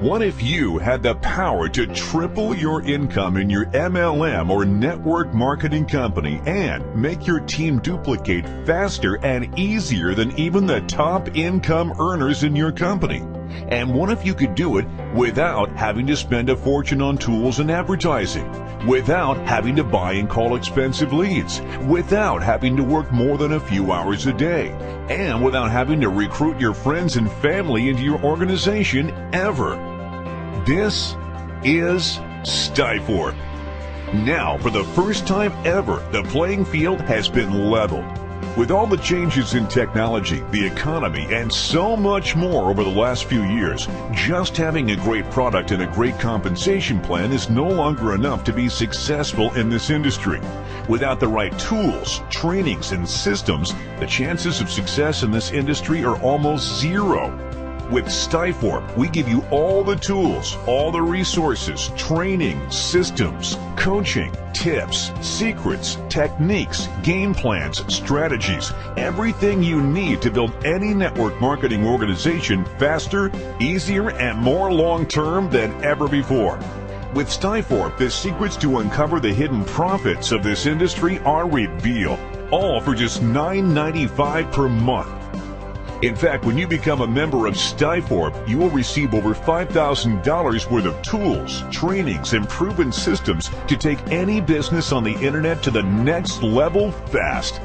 What if you had the power to triple your income in your MLM or network marketing company and make your team duplicate faster and easier than even the top income earners in your company? And what if you could do it without having to spend a fortune on tools and advertising, without having to buy and call expensive leads, without having to work more than a few hours a day, and without having to recruit your friends and family into your organization ever? This is Stiforp. Now, for the first time ever, the playing field has been leveled. With all the changes in technology, the economy, and so much more over the last few years, just having a great product and a great compensation plan is no longer enough to be successful in this industry. Without the right tools, trainings, and systems, the chances of success in this industry are almost zero. With Stiforp, we give you all the tools, all the resources, training, systems, coaching, tips, secrets, techniques, game plans, strategies, everything you need to build any network marketing organization faster, easier, and more long-term than ever before. With Stiforp, the secrets to uncover the hidden profits of this industry are revealed, all for just $9.95 per month. In fact, when you become a member of Stiforp, you will receive over $5,000 worth of tools, trainings, and proven systems to take any business on the internet to the next level fast.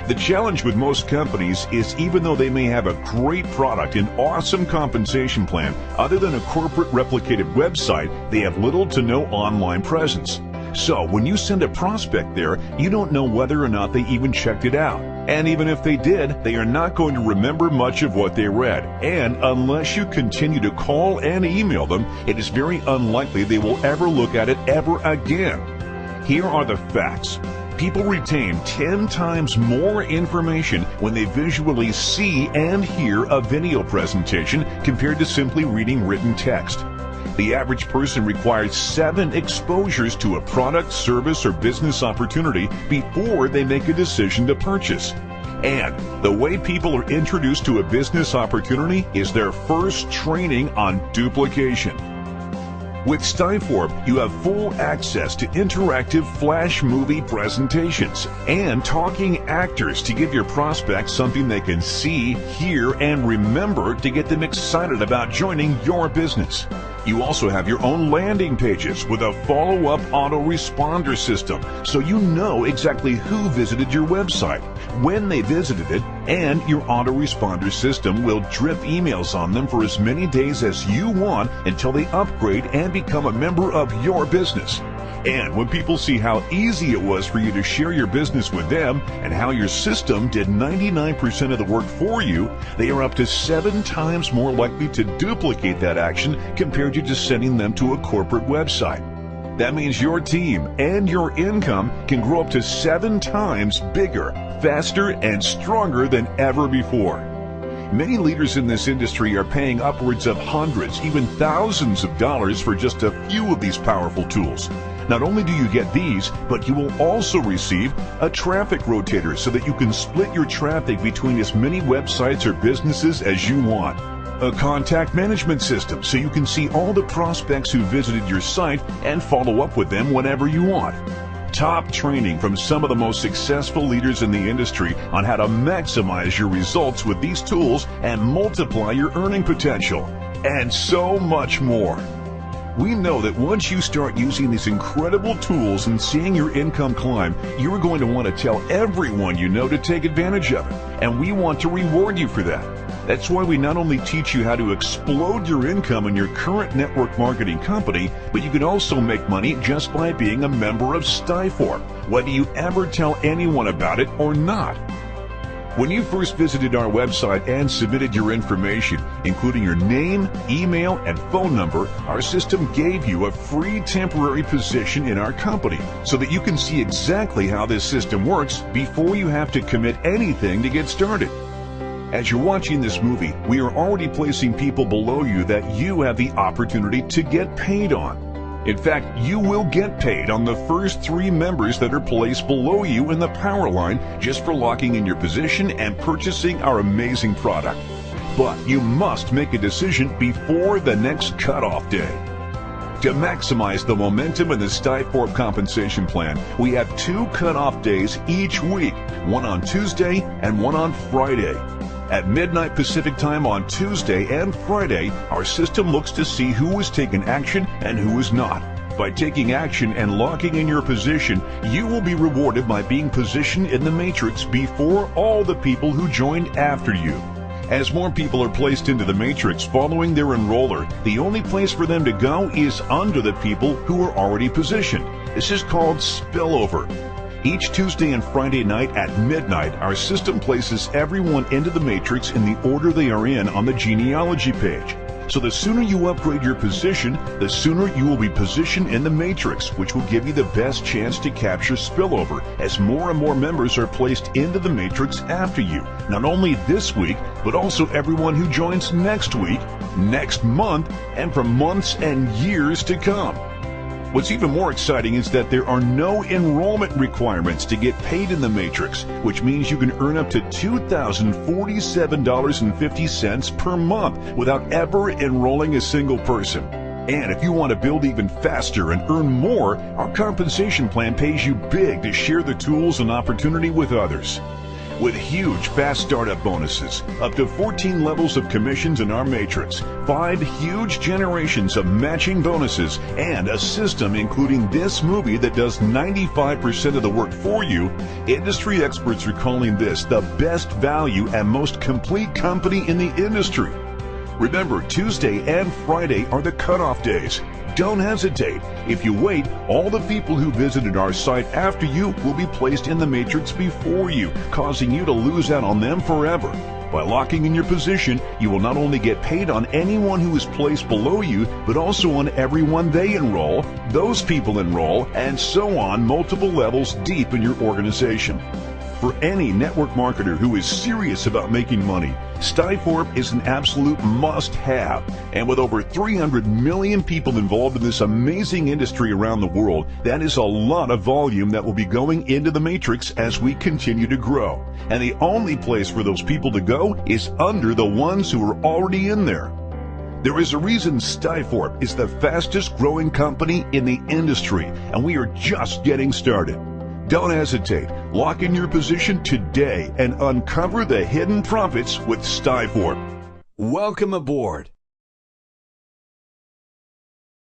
The challenge with most companies is, even though they may have a great product and awesome compensation plan, other than a corporate replicated website, they have little to no online presence. So when you send a prospect there, you don't know whether or not they even checked it out. And even if they did, they are not going to remember much of what they read. And unless you continue to call and email them, it is very unlikely they will ever look at it ever again. Here are the facts. People retain 10 times more information when they visually see and hear a video presentation compared to simply reading written text. The average person requires 7 exposures to a product, service, or business opportunity before they make a decision to purchase. And the way people are introduced to a business opportunity is their first training on duplication. With Stiforp, you have full access to interactive flash movie presentations and talking actors to give your prospects something they can see, hear, and remember to get them excited about joining your business. You also have your own landing pages with a follow-up autoresponder system, so you know exactly who visited your website, when they visited it, and your autoresponder system will drip emails on them for as many days as you want until they upgrade and become a member of your business. And when people see how easy it was for you to share your business with them and how your system did 99% of the work for you, they are up to 7 times more likely to duplicate that action compared to just sending them to a corporate website. That means your team and your income can grow up to 7 times bigger, faster, and stronger than ever before. Many leaders in this industry are paying upwards of hundreds, even thousands of dollars for just a few of these powerful tools. Not only do you get these, but you will also receive a traffic rotator so that you can split your traffic between as many websites or businesses as you want. A contact management system so you can see all the prospects who visited your site and follow up with them whenever you want. Top training from some of the most successful leaders in the industry on how to maximize your results with these tools and multiply your earning potential. And so much more. We know that once you start using these incredible tools and seeing your income climb, you are going to want to tell everyone you know to take advantage of it. And we want to reward you for that. That's why we not only teach you how to explode your income in your current network marketing company, but you can also make money just by being a member of Stiforp, whether you ever tell anyone about it or not. When you first visited our website and submitted your information, including your name, email, and phone number, our system gave you a free temporary position in our company so that you can see exactly how this system works before you have to commit anything to get started. As you're watching this movie, we are already placing people below you that you have the opportunity to get paid on. In fact, you will get paid on the first 3 members that are placed below you in the power line just for locking in your position and purchasing our amazing product. but you must make a decision before the next cutoff day. To maximize the momentum in the StiForp compensation plan, we have 2 cutoff days each week, one on Tuesday and one on Friday. At midnight Pacific time on Tuesday and Friday, our system looks to see who has taken action and who has not. By taking action and locking in your position, you will be rewarded by being positioned in the matrix before all the people who joined after you. As more people are placed into the matrix following their enroller, the only place for them to go is under the people who are already positioned. This is called spillover. Each Tuesday and Friday night at midnight, our system places everyone into the matrix in the order they are in on the genealogy page. So the sooner you upgrade your position, the sooner you will be positioned in the matrix, which will give you the best chance to capture spillover as more and more members are placed into the matrix after you, not only this week, but also everyone who joins next week, next month, and for months and years to come. What's even more exciting is that there are no enrollment requirements to get paid in the matrix, which means you can earn up to $2,047.50 per month without ever enrolling a single person. And if you want to build even faster and earn more, our compensation plan pays you big to share the tools and opportunity with others. With huge fast startup bonuses, up to 14 levels of commissions in our matrix, 5 huge generations of matching bonuses, and a system including this movie that does 95% of the work for you, industry experts are calling this the best value and most complete company in the industry. Remember, Tuesday and Friday are the cutoff days. Don't hesitate. If you wait, all the people who visited our site after you will be placed in the matrix before you, causing you to lose out on them forever. By locking in your position, you will not only get paid on anyone who is placed below you, but also on everyone they enroll, those people enroll, and so on multiple levels deep in your organization. For any network marketer who is serious about making money, StiForp is an absolute must-have. And with over 300 million people involved in this amazing industry around the world, that is a lot of volume that will be going into the matrix as we continue to grow. And the only place for those people to go is under the ones who are already in there. There is a reason StiForp is the fastest growing company in the industry, and we are just getting started. Don't hesitate. Lock in your position today and uncover the hidden profits with StiForp. Welcome aboard.